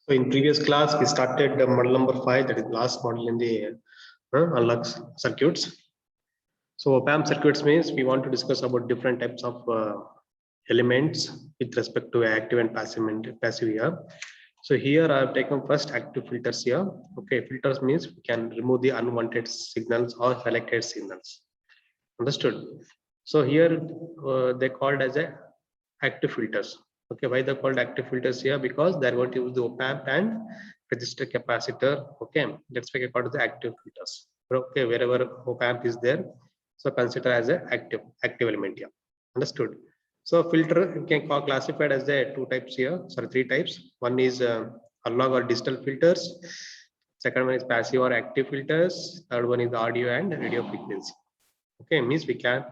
So in previous class, we started the model number 5, that is last model in the analog circuits. So op-amp circuits means we want to discuss about different types of elements with respect to active and passive here. So here I have taken first active filters here. Okay, filters means we can remove the unwanted signals or selected signals. Understood? So here they called as a active filters. Okay, why they're called active filters here? Because they're going to use the op-amp and resistor capacitor. Okay, that's why they called the active filters. Okay, wherever op-amp is there, so consider as a active element here. Understood? So filter you can call classified as the two types here. Sorry, three types. One is analog or digital filters. Second one is passive or active filters. Third one is audio and radio frequency. Okay, means we can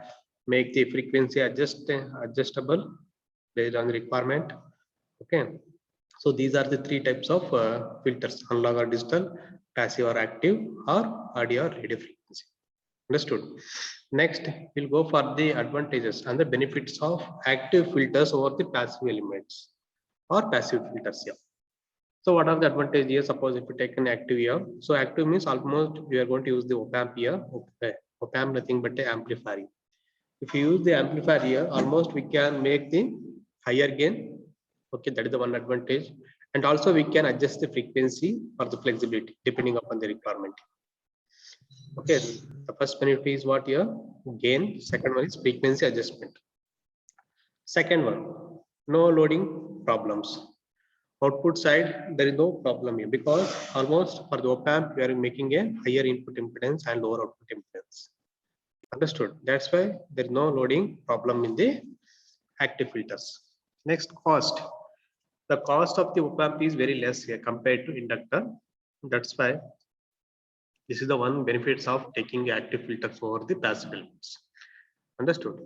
make the frequency adjustable based on the requirement. Okay, so these are the three types of filters: analog or digital, passive or active, or audio or radio frequency. Understood? Next, we'll go for the advantages and the benefits of active filters over the passive elements or passive filters here. So what are the advantages here? Suppose if you take an active here, so active means almost we are going to use the op-amp here. Okay, op-amp nothing but the amplifier. If you use the amplifier here, almost we can make the higher gain. Okay, that is the one advantage. And also we can adjust the frequency or the flexibility depending upon the requirement. Okay, the first benefit is what here? Gain. Second one is frequency adjustment. Second one, no loading problems. Output side, there is no problem here because almost for the op-amp, we are making a higher input impedance and lower output impedance. Understood? That's why there is no loading problem in the active filters. Next, cost. The cost of the op-amp is very less here compared to inductor. That's why this is the one benefits of taking active filters over the passive elements. Understood?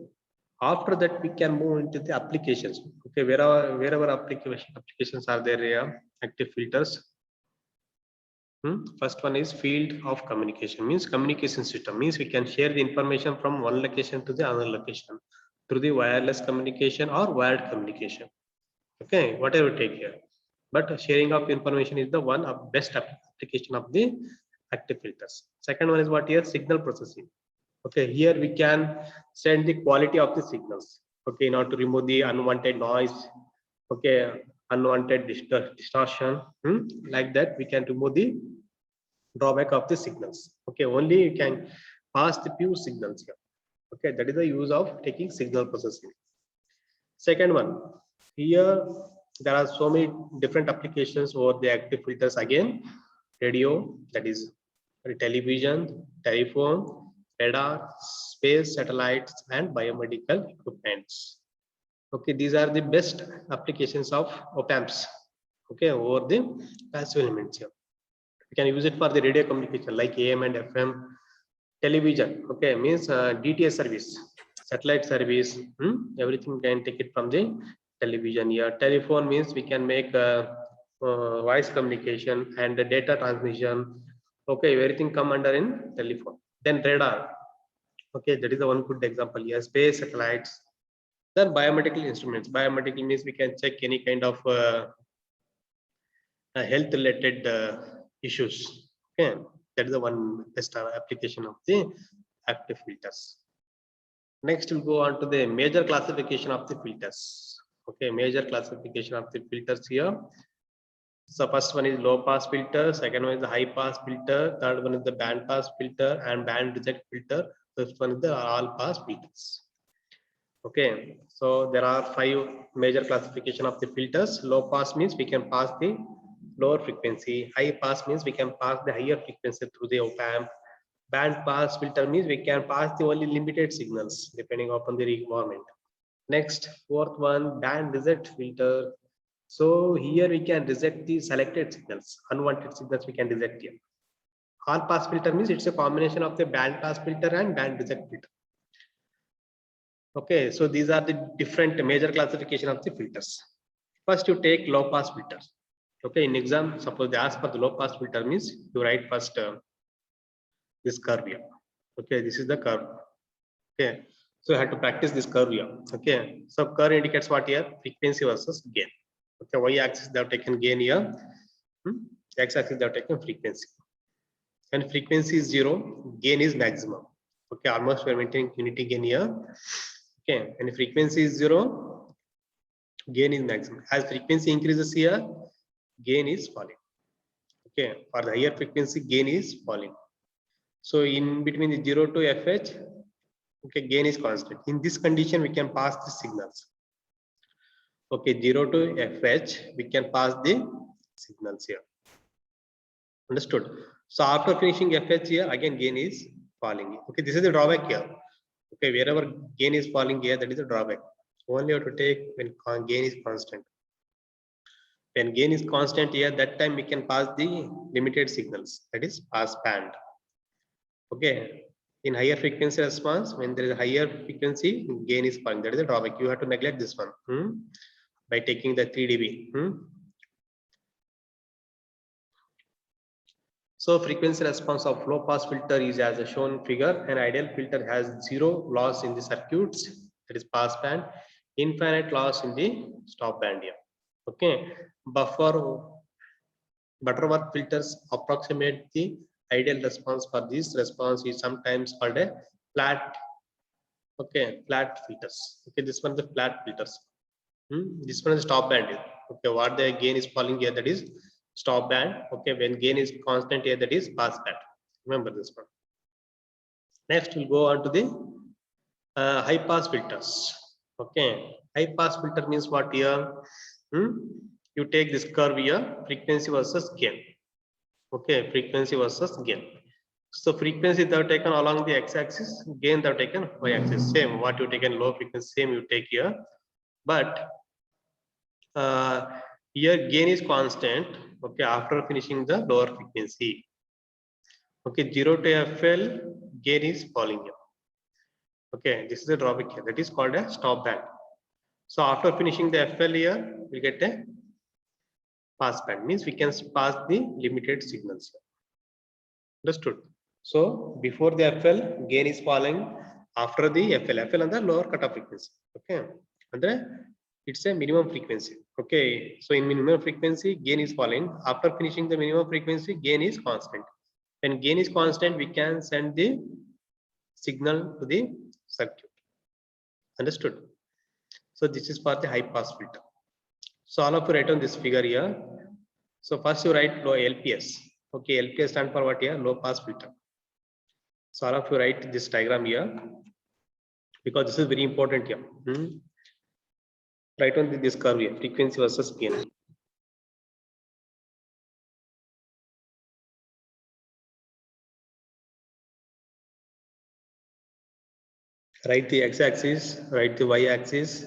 After that, we can move into the applications. Okay, wherever applications are there here, active filters. First one is field of communication, means communication system, means we can share the information from one location to the other location through the wireless communication or wired communication. Okay, whatever you take here, but sharing of information is the one of best application of the active filters. Second one is what here? Signal processing. Okay, here we can send the quality of the signals. Okay, in order to remove the unwanted noise. Okay, unwanted distortion. Like that, we can remove the drawback of the signals. Okay, only you can pass the pure signals here. Okay, that is the use of taking signal processing. Second one, here there are so many different applications for the active filters. Again, radio, that is television, telephone, radar, space satellites, and biomedical equipments. Okay, these are the best applications of op-amps. Okay, over the passive elements here. We can use it for the radio communication like AM and FM. Television, okay, means DTS service, satellite service. Everything can take it from the television here. Telephone means we can make voice communication and the data transmission. Okay, everything come under in telephone. Then radar. Okay, that is the one good example here. Space satellites. Then biomedical instruments. Biomedical means we can check any kind of health related issues. Okay, that is the one best application of the active filters. Next, we'll go on to the major classification of the filters. Okay, major classification of the filters here. So first one is low pass filter, second one is the high pass filter, third one is the band pass filter and band reject filter, fifth one is the all pass filters. Okay, so there are 5 major classification of the filters. Low pass means we can pass the lower frequency. High pass means we can pass the higher frequency through the op-amp. Band pass filter means we can pass the only limited signals depending upon the requirement. Next, fourth one, band reject filter. So here we can reject the selected signals, unwanted signals we can reject here. All pass filter means it's a combination of the band pass filter and band reject filter. Okay, so these are the different major classification of the filters. First, you take low pass filters. Okay, in exam, suppose they ask for the low pass filter means you write first this curve here. Okay, this is the curve. Okay, so you have to practice this curve here. Okay, so curve indicates what here? Frequency versus gain. Okay, y-axis they have taken gain here. X-axis they have taken frequency. And frequency is 0, gain is maximum. Okay, almost we are maintaining unity gain here. Okay, and frequency is 0, gain is maximum. As frequency increases here, gain is falling. Okay, for the higher frequency, gain is falling. So in between the 0 to FH, okay, gain is constant. In this condition, we can pass the signals. Okay, 0 to FH, we can pass the signals here. Understood? So after finishing FH here, again gain is falling. Okay, this is the drawback here. Okay, wherever gain is falling here, that is the drawback. Only have to take when gain is constant. When gain is constant here, that time we can pass the limited signals, that is pass band. Okay, in higher frequency response, when there is a higher frequency, gain is falling. That is the drawback. You have to neglect this one by taking the 3 dB. So frequency response of low pass filter is as shown figure. An ideal filter has 0 loss in the circuits, that is pass band, infinite loss in the stop band here. Okay, Butterworth filters approximate the ideal response for this response is sometimes called a flat. Okay, flat filters. Okay, this one is the flat filters. This one is stop band. Okay, what the gain is falling here, that is stop band. Okay, when gain is constant here, that is pass band. Remember this one. Next, we'll go on to the high pass filters. Okay, high pass filter means what here? You take this curve here, frequency versus gain. Okay, frequency versus gain. So frequency they are taken along the x-axis, gain they are taken y-axis. Same, what you taken low frequency, same you take here. But here gain is constant. Okay, after finishing the lower frequency. Okay, 0 to FL, gain is falling here. Okay, this is the drawback here. That is called a stop band. So after finishing the FL here, we get a pass band. Means we can pass the limited signals here. Understood? So before the FL, gain is falling. After the FL on the lower cutoff frequency. Okay, and then it's a minimum frequency. Okay, so in minimum frequency, gain is falling. After finishing the minimum frequency, gain is constant. When gain is constant, we can send the signal to the circuit. Understood? So this is for the high pass filter. So all of you write on this figure here. So first you write low LPS. Okay, LPS stand for what here? Low pass filter. So all of you write this diagram here because this is very important here. Write on this curve here, frequency versus gain. Write the x-axis, write the y-axis.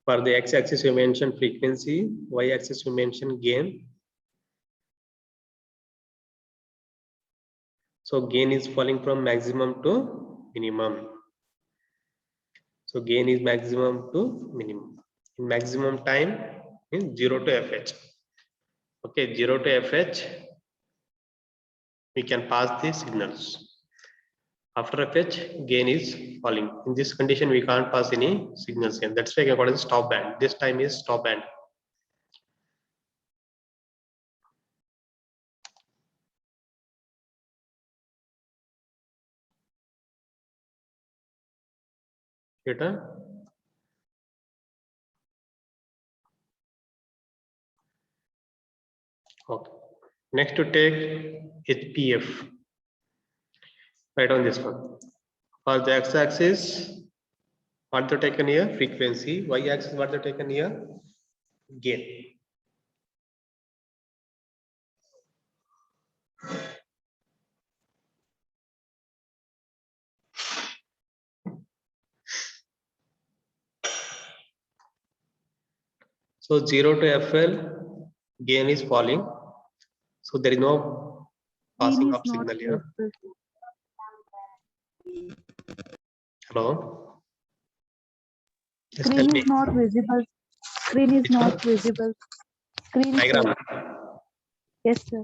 For the x-axis, you mention frequency. Y-axis, you mention gain. So gain is falling from maximum to minimum. So gain is maximum to minimum. In maximum time means 0 to FH. Okay, 0 to FH, we can pass the signals. After FH, gain is falling. In this condition, we can't pass any signals again. That's why I got a stop band. This time is stop band. Okay. Next to take HPF. Right on this one. For the x-axis, what they taken here? Frequency. Y-axis, what they taken here? Gain. So 0 to FL, gain is falling. So there is no passing of signal here. Hello? Screen is not visible. Screen is not visible. Screen is diagram. Yes, sir.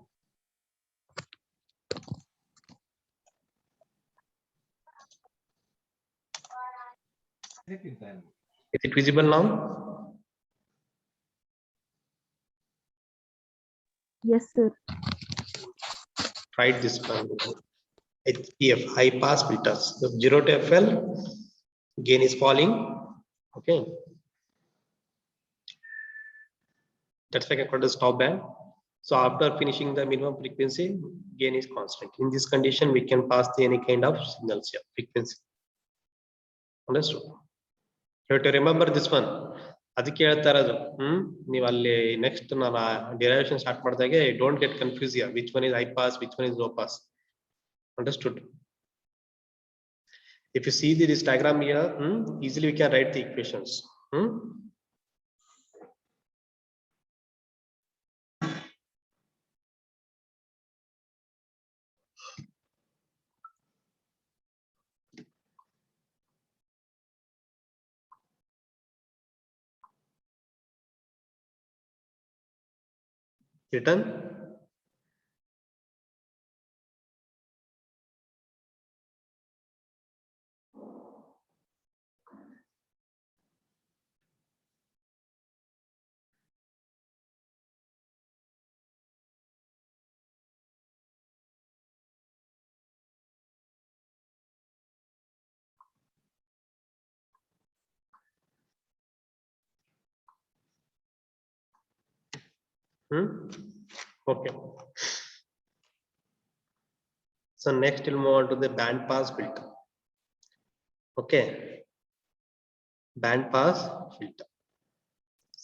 Is it visible now? Yes, sir. Write this one. HPF, high pass filters. So 0 to FL, gain is falling. Okay. That's like a stop band. So after finishing the minimum frequency, gain is constant. In this condition, we can pass the any kind of signals here, frequency. Understood? You have to remember this one. ಅದಕ್ಕೆ ಹೇಳ್ತಾ ಇರೋದು ನೀವು ಅಲ್ಲಿ next ನಾನು derivation start ಮಾಡಿದಾಗೆ don't get confuse here which one is high pass which one is low pass. Understood? If you see this diagram here, easily we can write the equations. Written? Okay. So next we'll move on to the band pass filter. Okay. Band pass filter.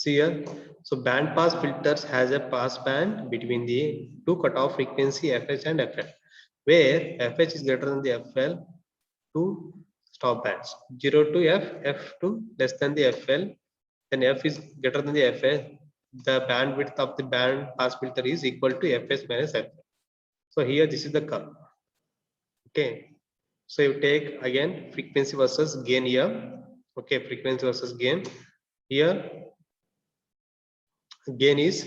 See here. So band pass filters has a pass band between the two cutoff frequency FH and FL, where FH is greater than the FL, two stop bands 0 to F, F2 less than the FL, then F is greater than the FL. The bandwidth of the band pass filter is equal to FH minus FL. So here this is the curve. Okay, so you take again frequency versus gain here. Okay, frequency versus gain here. Gain is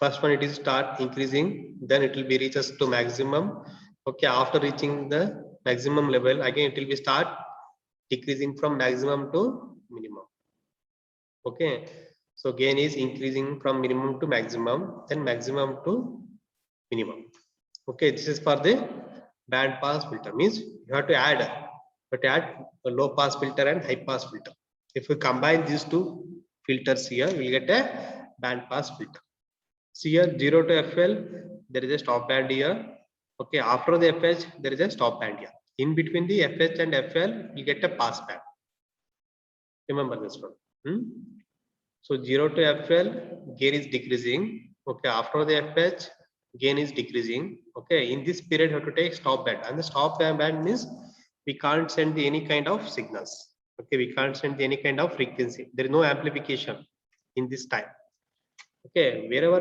first one, it is start increasing, then it will be reaches to maximum. Okay, after reaching the maximum level, again it will be start decreasing from maximum to minimum. Okay, so gain is increasing from minimum to maximum, then maximum to minimum. Okay, this is for the band pass filter. Means you have to add a low pass filter and high pass filter. If we combine these two filters here, we will get a band pass filter. See here, 0 to FL, there is a stop band here. Okay, after the FH, there is a stop band here. In between the FH and FL, you get a pass band. Remember this one. So 0 to FL, gain is decreasing. Okay, after the FH, gain is decreasing. Okay, in this period, you have to take stop band, and the stop band means we can't send any kind of signals. Okay, we can't send any kind of frequency. There is no amplification in this time. Okay, wherever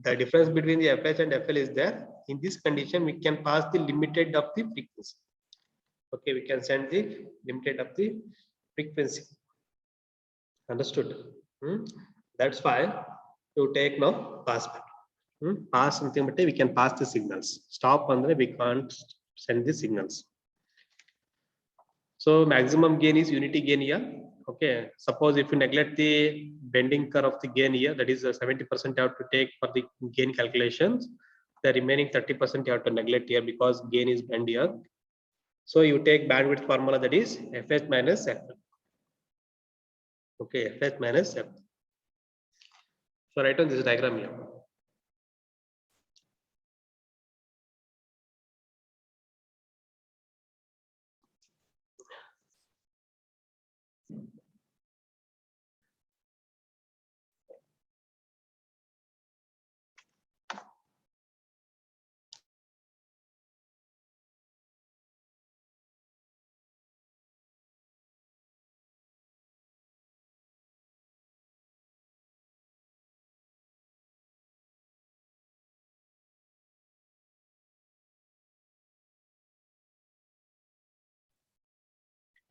the difference between the FH and FL is there, in this condition we can pass the limited of the frequency. Okay, we can send the limited of the frequency. Understood? That's why you take now pass band. Pass something, but we can pass the signals. Stop andre we can't send the signals. So maximum gain is unity gain here. Okay, suppose if you neglect the bending curve of the gain here, that is 70% you have to take for the gain calculations. The remaining 30% you have to neglect here because gain is bend here. So you take bandwidth formula, that is FH minus FL. Okay, FH minus FL. So write on this diagram here.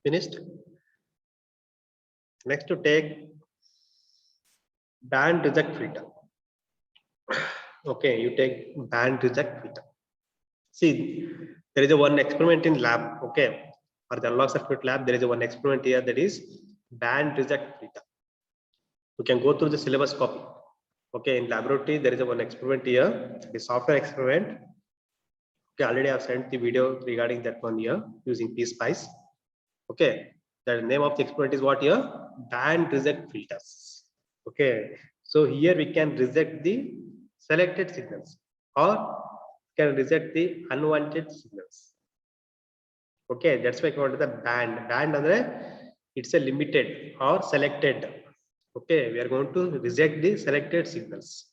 Finished? Next to take band reject filter. Okay, you take band reject filter. See, there is a one experiment in lab. Okay, for the analog circuit lab, there is a one experiment here, that is band reject filter. You can go through the syllabus copy. Okay, in laboratory there is a one experiment here, the software experiment. Okay, already I've sent the video regarding that one here using PSpice. Okay, the name of the experiment is what here? Band reject filters. Okay, so here we can reject the selected signals or can reject the unwanted signals. Okay, that's why called the band. Band andre it's a limited or selected. Okay, we are going to reject the selected signals.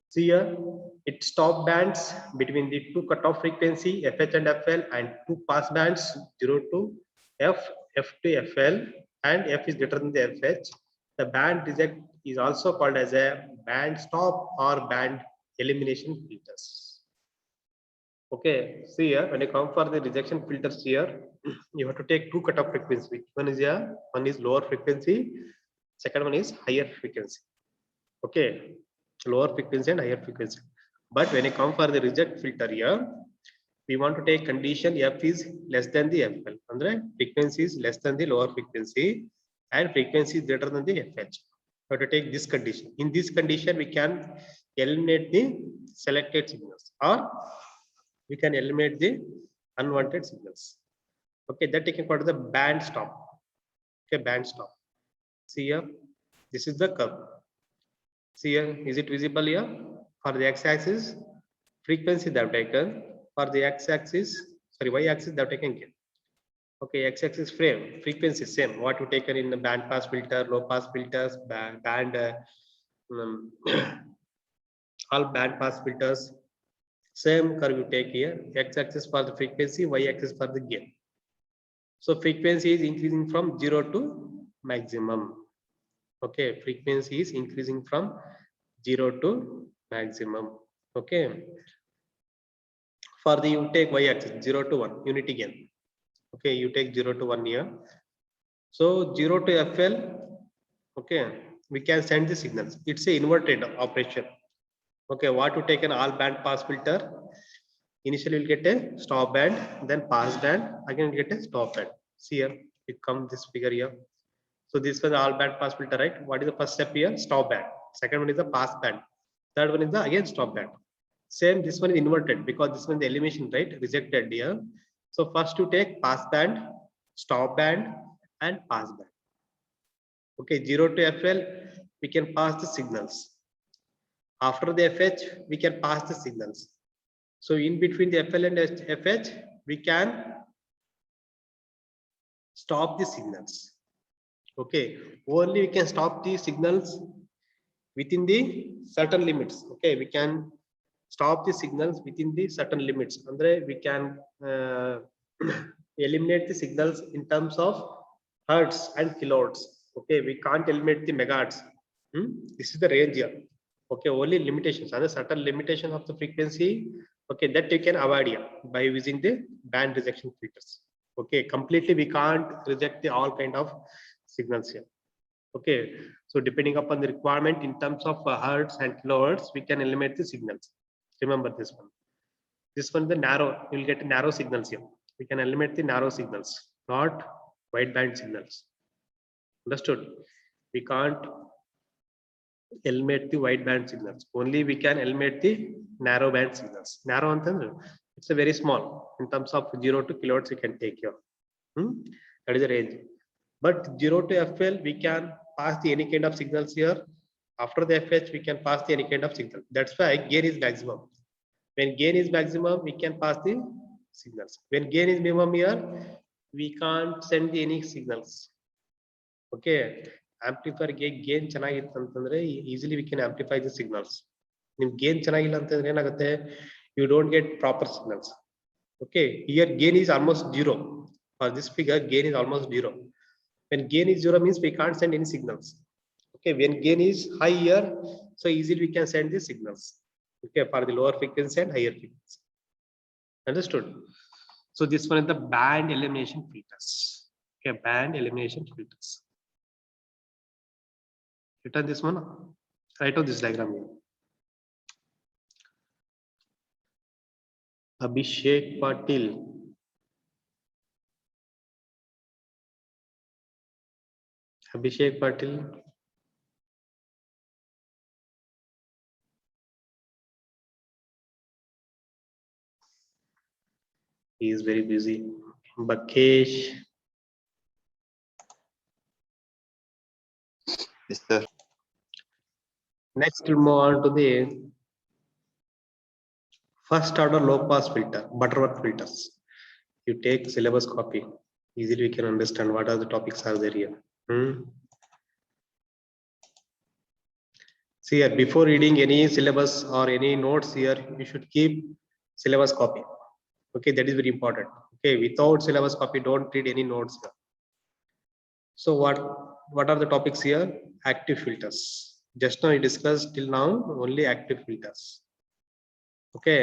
See here, it stop bands between the two cutoff frequency FH and FL and two pass bands 0 to F, F to FL, and F is greater than the FH. The band reject is also called as a band stop or band elimination filters. Okay, see here, when you come for the rejection filters here, you have to take two cutoff frequency. One is here, one is lower frequency, second one is higher frequency. Okay, lower frequency and higher frequency. But when you come for the reject filter here, we want to take condition F is less than the FL. Andre frequency is less than the lower frequency and frequency is greater than the FH. We have to take this condition. In this condition, we can eliminate the selected signals or we can eliminate the unwanted signals. Okay, that taken part of the band stop. Okay, band stop. See here, this is the curve. See here, is it visible here? For the x-axis, frequency they have taken. For the x-axis, sorry, y-axis they have taken gain. Okay, x-axis frame, frequency same. What you taken in the band pass filter, low pass filters, band all band pass filters. Same curve you take here. X-axis for the frequency, y-axis for the gain. So frequency is increasing from 0 to maximum. Okay, frequency is increasing from 0 to maximum. Okay, for the you take y-axis 0 to 1 unity gain. Okay, you take 0 to 1 here. So 0 to FL. Okay, we can send the signals. It's a inverted operation. Okay, what you take an all band pass filter. Initially you'll get a stop band, then pass band, again you get a stop band. See here, it comes this figure here. So this was all band pass filter, right? What is the first step here? Stop band. Second one is the pass band. Third one is the again stop band. Same, this one is inverted because this one is the elimination, right? Rejected here. So first to take pass band, stop band, and pass band. Okay, 0 to FL, we can pass the signals. After the FH, we can pass the signals. So in between the FL and FH, we can stop the signals. Okay, only we can stop the signals within the certain limits. Okay, we can stop the signals within the certain limits. Andre, we can eliminate the signals in terms of hertz and kilohertz. Okay, we can't eliminate the megahertz. This is the range here. Okay, only limitations and certain limitation of the frequency. Okay, that you can avoid here by using the band rejection filters. Okay, completely we can't reject the all kind of signals here. Okay, so depending upon the requirement in terms of hertz and kilohertz, we can eliminate the signals. Remember this one. This one the narrow, you will get narrow signals here. We can eliminate the narrow signals, not wideband signals. Understood? We can't eliminate the wideband signals. Only we can eliminate the narrow band signals. Narrow antandre, it's a very small in terms of 0 to kilohertz you can take here. That is the range. But 0 to FL, we can pass the any kind of signals here. After the FH, we can pass the any kind of signal. That's why gain is maximum. When gain is maximum, we can pass the signals. When gain is minimum here, we can't send any signals. Okay, amplifier gain ಚೆನ್ನಾಗಿತ್ತು ಅಂತಂದ್ರೆ easily we can amplify the signals. ನಿಮ್ gain ಚೆನ್ನಾಗಿಲ್ಲ ಅಂತಂದ್ರೆ ಏನಾಗುತ್ತೆ, you don't get proper signals. Okay, here gain is almost 0. For this figure, gain is almost 0. When gain is 0 means we can't send any signals. Okay, when gain is high here, so easily we can send the signals. Okay, for the lower frequency and higher frequency. Understood? So this one is the band elimination filters. Okay, band elimination filters. Return this one. Write out this diagram here. Abhishek Patil. Abhishek Patil. He is very busy. Bakesh. Yes, sir. Next, we'll move on to the first order low pass filter, Butterworth filters. You take syllabus copy. Easily we can understand what are the topics are there here. See here, before reading any syllabus or any notes here, you should keep syllabus copy. Okay, that is very important. Okay, without syllabus copy, don't read any notes here. So what are the topics here? Active filters. Just now we discussed till now only active filters. Okay.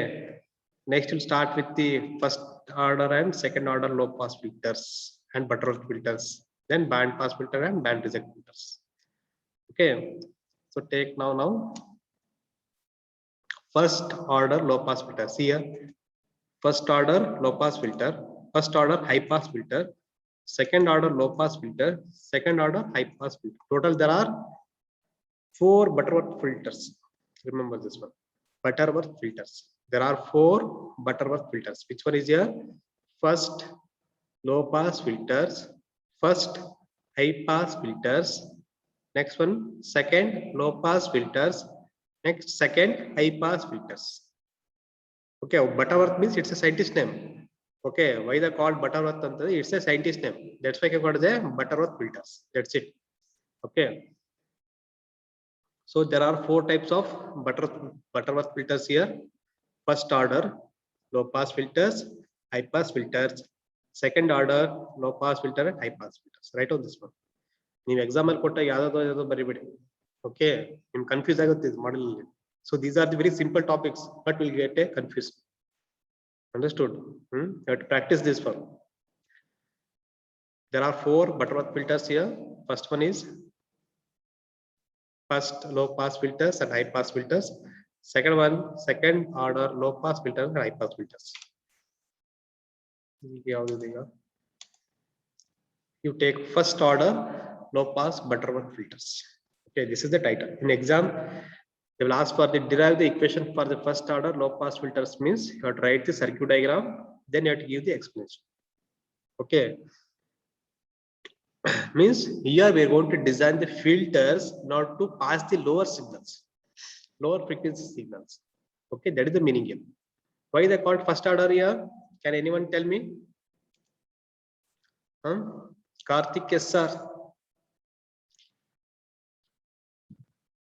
Next we'll start with the first order and second order low pass filters and Butterworth filters. Then band pass filter and band reject filters. Okay. So take now first order low pass filter. See here. First order low pass filter, first order high pass filter, second order low pass filter, second order high pass filter. Total there are 4 Butterworth filters. Remember this one. Butterworth filters. There are 4 Butterworth filters. Which one is here? First low pass filters, first high pass filters, next one second low pass filters, next second high pass filters. Okay, Butterworth means it's a scientist name. Okay, why they called Butterworth? It's a scientist name. That's why I called the Butterworth filters. That's it. Okay. So there are 4 types of Butterworth filters here. First order low pass filters, high pass filters, second order low pass filter and high pass filters. Right on this one. ನೀವು exam ಅಲ್ಲಿ ಕೊಟ್ಟ ಯಾವ್ದಾದ್ರು ಬರಿಬೇಡಿ. Okay, ನಿಮ್ confuse ಆಗುತ್ತೆ ಇದು model ಅಲ್ಲಿ. So these are the very simple topics, but will get a confused. Understood? You have to practice this one. There are 4 Butterworth filters here. First one is first low pass filters and high pass filters. Second one, second order low pass filter and high pass filters. You take first order low pass Butterworth filters. Okay, this is the title. In exam, they will ask for the derive the equation for the first order low pass filters. Means you have to write the circuit diagram, then you have to give the explanation. Okay. Means here we are going to design the filters not to pass the lower signals, lower frequency signals. Okay, that is the meaning here. Why they called first order here? Can anyone tell me? Karthik, yes sir.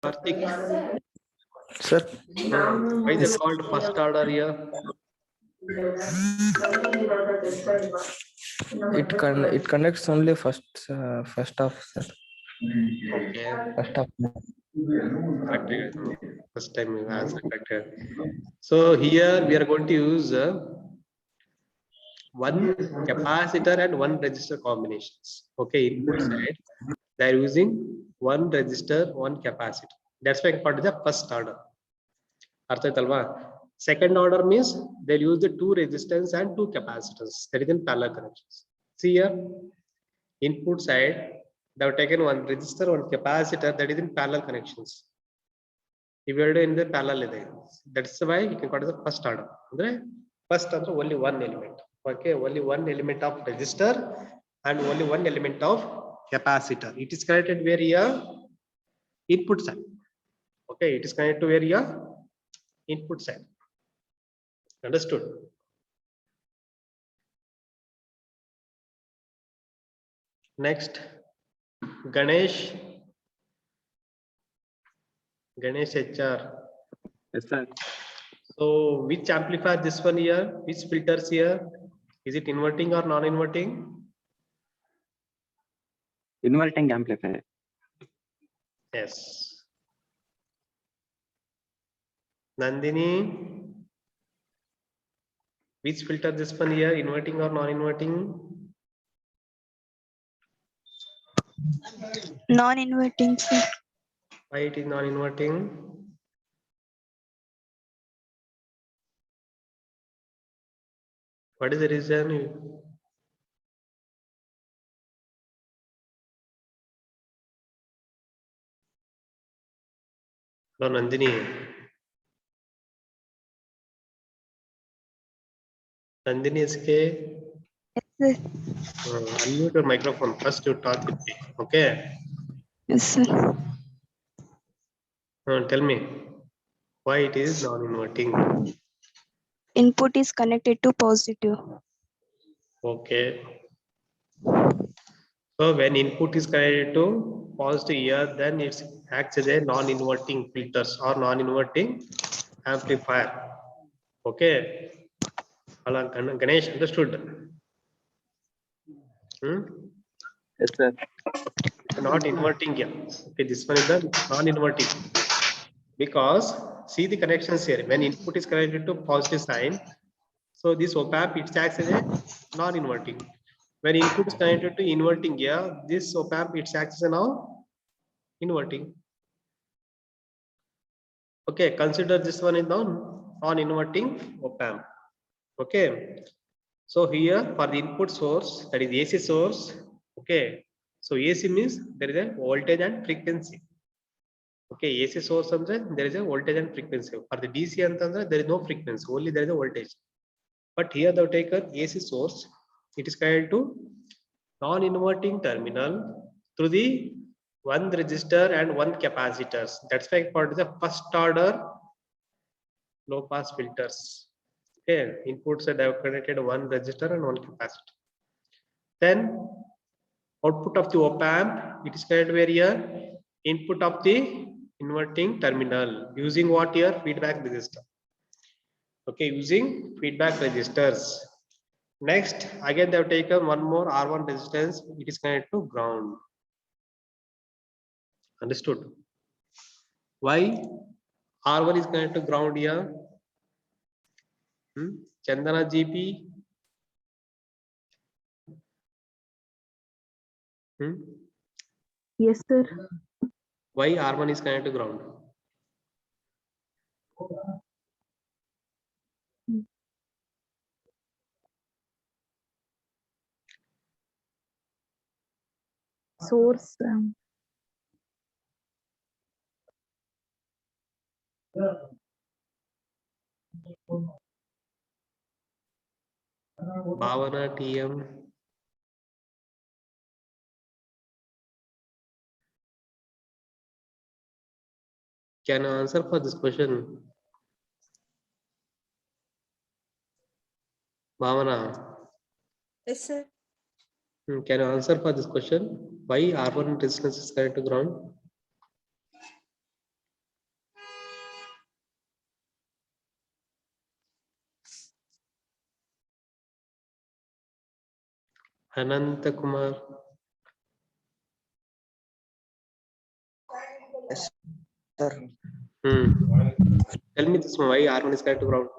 Karthik. Sir. Why they called first order here? It connects only first half, sir. Okay. First half. First time you answered correct. So here we are going to use one capacitor and one resistor combinations. Okay, input side they are using one resistor, one capacitor. That's why called the first order. Second order means they'll use the 2 resistors and 2 capacitors that is in parallel connections. See here, input side they have taken one resistor, one capacitor that is in parallel connections. If you are in the parallel, that's why you can call it the first order. First order only one element. Okay, only one element of resistor and only one element of capacitor. It is connected where here input side. Okay, it is connected to where here input side. Understood? Next, Ganesh HR. Yes, sir. So which amplifier this one here? Which filters here? Is it inverting or non-inverting? Inverting amplifier. Yes. Nandini, which filter this one here? Inverting or non-inverting? Non-inverting, sir. Why it is non-inverting? What is the reason? Hello, Nandini. Nandini SK, Yes, unmute your microphone. First you talk with me. Okay. yes, sir. Tell me why it is non-inverting. Input is connected to positive. Okay. So when input is connected to positive here, then it acts as a non-inverting filters or non-inverting amplifier. Okay. Ganesh understood. Yes, sir. Not inverting here. Okay, this one is the non-inverting. Because see the connections here. When input is connected to positive sign, so this op-amp it acts as a non-inverting. When input is connected to inverting here, this op-amp it acts as a now inverting. Okay, consider this one is now non-inverting op-amp. Okay, so here for the input source, that is AC source. Okay, so AC means there is a voltage and frequency. Okay, AC source andre there is a voltage and frequency. For the DC antandre there is no frequency, only there is a voltage. But here the taken AC source, it is connected to non-inverting terminal through the one resistor and one capacitors. That's why for the first order low pass filters. Okay, inputs are connected one resistor and one capacitor. Then output of the op-amp, it is connected where here input of the inverting terminal using what here feedback resistor. Okay, using feedback resistors. Next, again they have taken one more R1 resistance, it is connected to ground. Understood? Why R1 is connected to ground here? Chandana GP. Yes, sir. Why R1 is connected to ground? Source. Bhavana TM. Can you answer for this question? Bhavana. Yes, sir. Can you answer for this question? Why R1 resistance is connected to ground? Ananta Kumar. Yes, sir. Tell me this one, why R1 is connected to ground?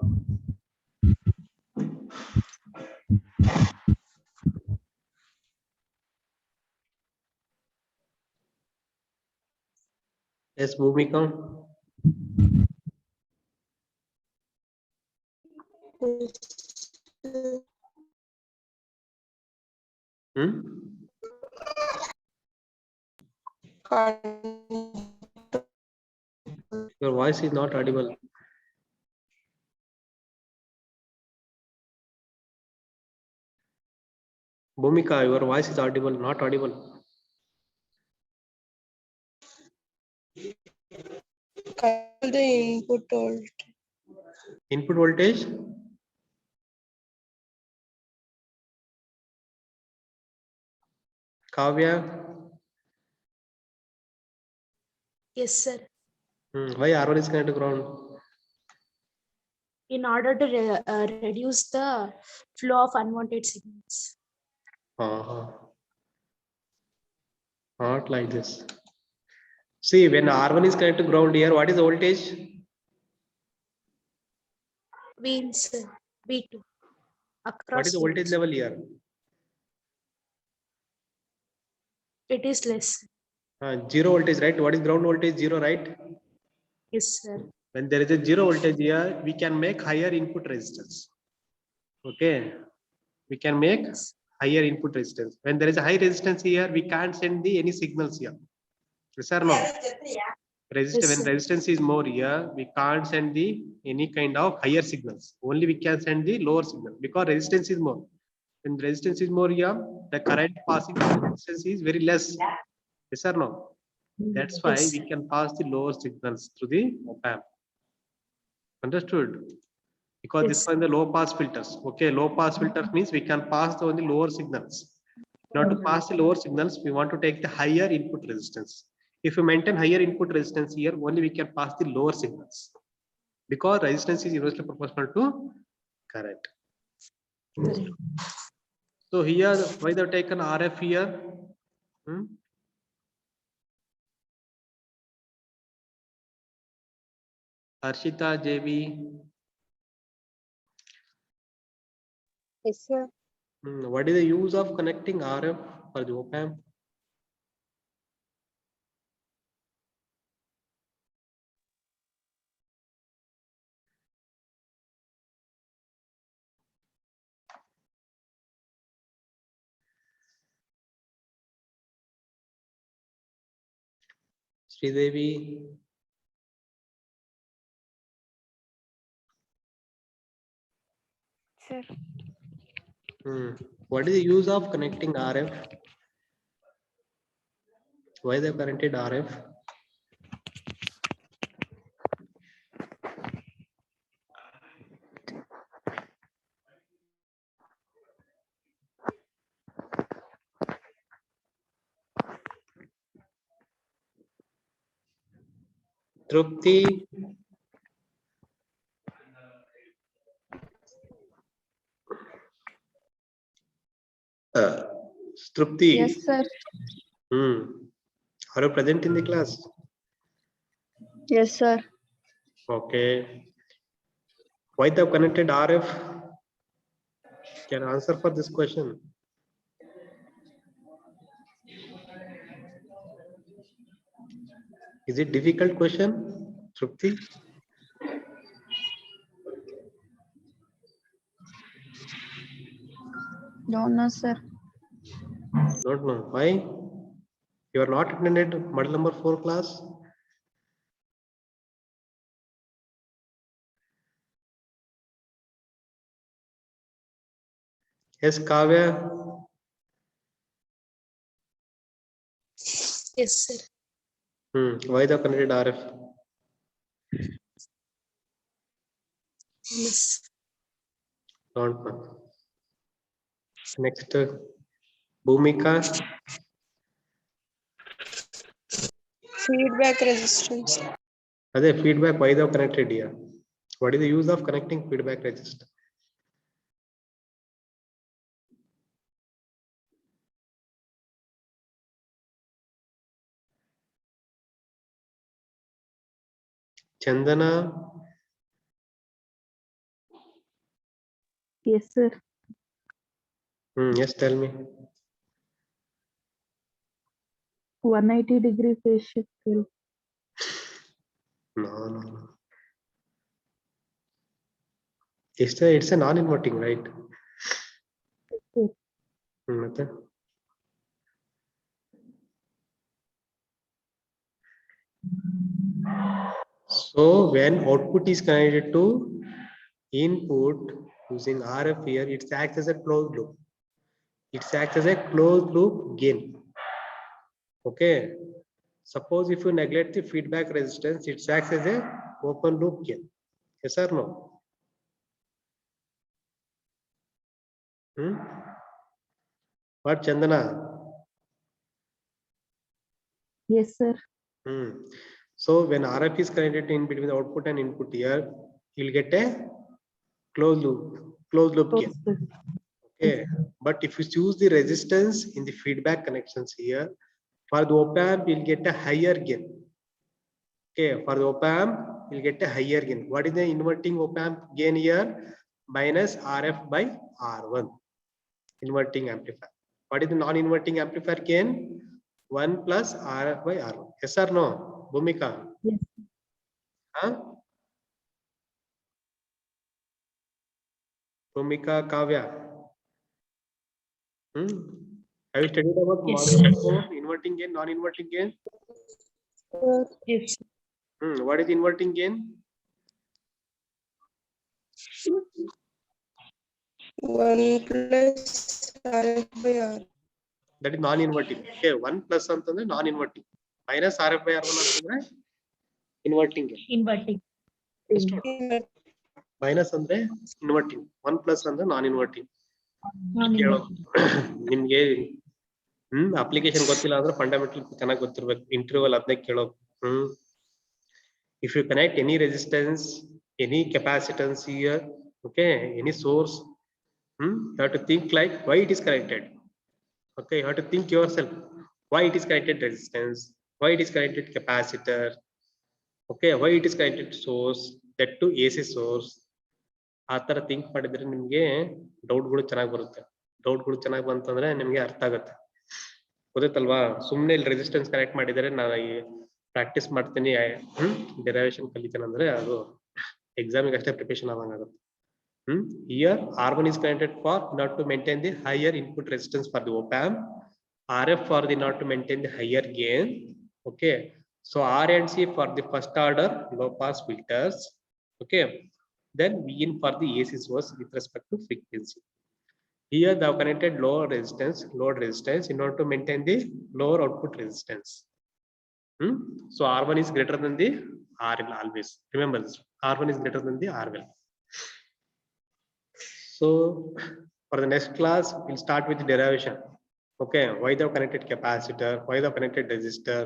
Yes, Bhumika. Your voice is not audible. Bhumika, your voice is audible, not audible. The input voltage. Input voltage? Kavya? Yes, sir. Why R1 is connected to ground? In order to reduce the flow of unwanted signals. Not like this. See, when R1 is connected to ground here, what is the voltage? Means V2 across What is the voltage fields. level here? It is less. Zero voltage, right? What is ground voltage? Zero, right? Yes, sir. When there is a zero voltage here, we can make higher input resistance. Okay, we can make higher input resistance. When there is a high resistance here, we can't send the any signals here. Yes or no? Resistance, Yes, when sir. resistance is more here, we can't send the any kind of higher signals. Only we can send the lower signal because resistance is more. When resistance is more here, the current passing through the resistance is very less. Yes or no? That's why Yes. we can pass the lower signals through the op-amp. Understood? Because this Yes. one the low pass filters. Okay, low pass filters means we can pass the only lower signals. Now to pass the lower signals, we want to take the higher input resistance. If you maintain higher input resistance here, only we can pass the lower signals. Because resistance is inversely proportional to current. Correct. So here, why they have taken RF here? Hmm? Harshita, JB, Yes, sir. what is the use of connecting RF for the op-amp? Sridevi, Sir. what is the use of connecting RF? Why they have connected RF? Trupti, uh, Trupti, Yes, sir. are you present in the class? Yes, sir. Okay. Why they have connected RF? Can answer for this question? Is it difficult question, Trupti? Don't know, sir. Don't know. Why? You are not attended model number 4 class? Yes, Kavya. Yes, sir. Why the connected RF? Yes. Don't know. Next, Bhumika. Feedback resistance. Other feedback, why they have connected here? What is the use of connecting feedback resistor? Chandana, Yes, sir. yes, tell me. 180-degree phase shift will. No. It's a non-inverting, right? Yes. Okay. So when output is connected to input using RF here, it acts as a closed loop. It acts as a closed loop gain. Okay. Suppose if you neglect the feedback resistance, it acts as a open loop gain. Yes or no? What, Chandana? Yes, sir. So when RF is connected in between the output and input here, you'll get a closed loop gain. Close, sir. Okay. But if you choose the resistance in the feedback connections here, for the op-amp, you'll get a higher gain. Okay, for the op-amp, you'll get a higher gain. What is the inverting op-amp gain here? Minus RF by R1. Inverting amplifier. What is the non-inverting amplifier gain? 1 plus RF by R1. Yes or no? Bhumika? Yes. Huh? Bhumika, Kavya? Have you studied about Yes. model 4, inverting gain, non-inverting gain? Sir. Yes. What is inverting gain? 1 plus RF by R. That is non-inverting. Okay, 1 plus ಅಂತಂದ್ರೆ non-inverting. Minus RF by R1 ಅಂತಂದ್ರೆ inverting gain. Inverting. Minus ಅಂದ್ರೆ inverting. 1 plus ಅಂದ್ರೆ non-inverting. Non-inverting. ನಿಮ್ಗೆ application ಗೊತ್ತಿಲ್ಲ ಅಂದ್ರೆ fundamental ಚೆನ್ನಾಗಿ ಗೊತ್ತಿರ್ಬೇಕು. Interval ಅದನ್ನೇ ಕೇಳೋದು. If you connect any resistance, any capacitance here, okay, any source, you have to think like why it is connected. Okay, you have to think yourself why it is connected resistance, why it is connected capacitor, okay, why it is connected source, that to AC source. ಆ ತರ think ಮಾಡಿದ್ರೆ ನಿಮ್ಗೆ ಡೌಟ್ಗಳು ಚೆನ್ನಾಗಿ ಬರುತ್ತೆ. ಡೌಟ್ಗಳು ಚೆನ್ನಾಗಿ ಬಂತಂದ್ರೆ ನಿಮ್ಗೆ ಅರ್ಥ ಆಗುತ್ತೆ. ಗೊತ್ತಲ್ವಾ? ಸುಮ್ಮನೆ ಇಲ್ಲಿ ರೆಸಿಸ್ಟೆನ್ಸ್ ಕನೆಕ್ಟ್ ಮಾಡಿದರೆ ನಾನು ಪ್ರಾಕ್ಟೀಸ್ ಮಾಡ್ತೀನಿ, ಡೆರೈವೇಶನ್ ಕಲಿತೇನೆ ಅಂದ್ರೆ ಅದು ಎಕ್ಸಾಮಿಗೆ ಅಷ್ಟೇ ಪ್ರಿಪರೇಷನ್ ಆದಂಗೆ ಆಗುತ್ತೆ. Here R1 is connected for not to maintain the higher input resistance for the op amp, RF for the not to maintain the higher gain. Okay, so R and C for the first order low pass filters. Okay, then Vin for the AC source with respect to frequency. Here they have connected load resistance in order to maintain the lower output resistance. So R1 is greater than the RL always. Remember this, R1 is greater than the RL. So for the next class, we'll start with the derivation. Okay, why they have connected capacitor, why they have connected resistor.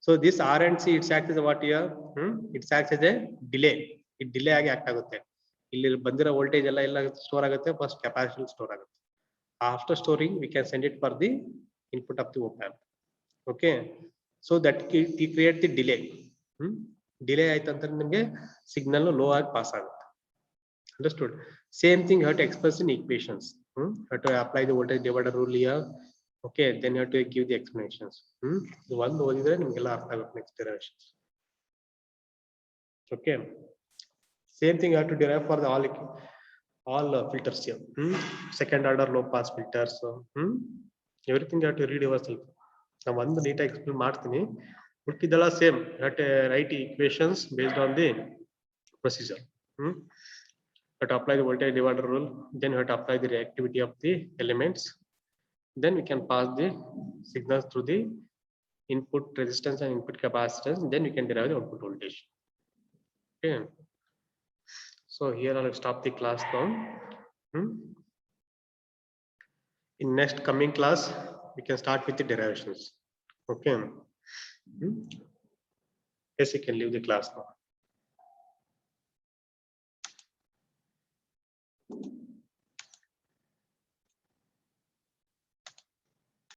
So this R and C, it acts as a what here? It acts as a delay. It delay ಆಗಿ act ಆಗುತ್ತೆ. ಇಲ್ಲಿ ಬಂದಿರೋ voltage ಎಲ್ಲ store ಆಗುತ್ತೆ. First capacitor store ಆಗುತ್ತೆ. After storing, we can send it for the input of the op amp. Okay, so that it create the delay. Delay ಆಯ್ತು ಅಂತ ನಿಮಗೆ ಸಿಗ್ನಲ್ ಲೋ ಆಗಿ ಪಾಸ್ ಆಗುತ್ತೆ. Understood? Same thing you have to express in equations. You have to apply the voltage divider rule here. Okay, then you have to give the explanations. One ಓದಿದ್ರೆ ನಿಮಗೆಲ್ಲ ಅರ್ಥ ಆಗುತ್ತೆ next derivations. Okay, same thing you have to derive for the all filters here. Second order low pass filters. Everything you have to read yourself. ನಾನು ಒಂದು ನೀಟಾಗಿ explain ಮಾಡ್ತೀನಿ. ಉಳಿದಿದ್ದೆಲ್ಲ same. You have to write equations based on the procedure. You have to apply the voltage divider rule, then you have to apply the reactivity of the elements, then we can pass the signals through the input resistance and input capacitance, then we can derive the output voltage. Okay, so here I'll stop the class now. In next coming class we can start with the derivations. Okay, yes, you can leave the class now.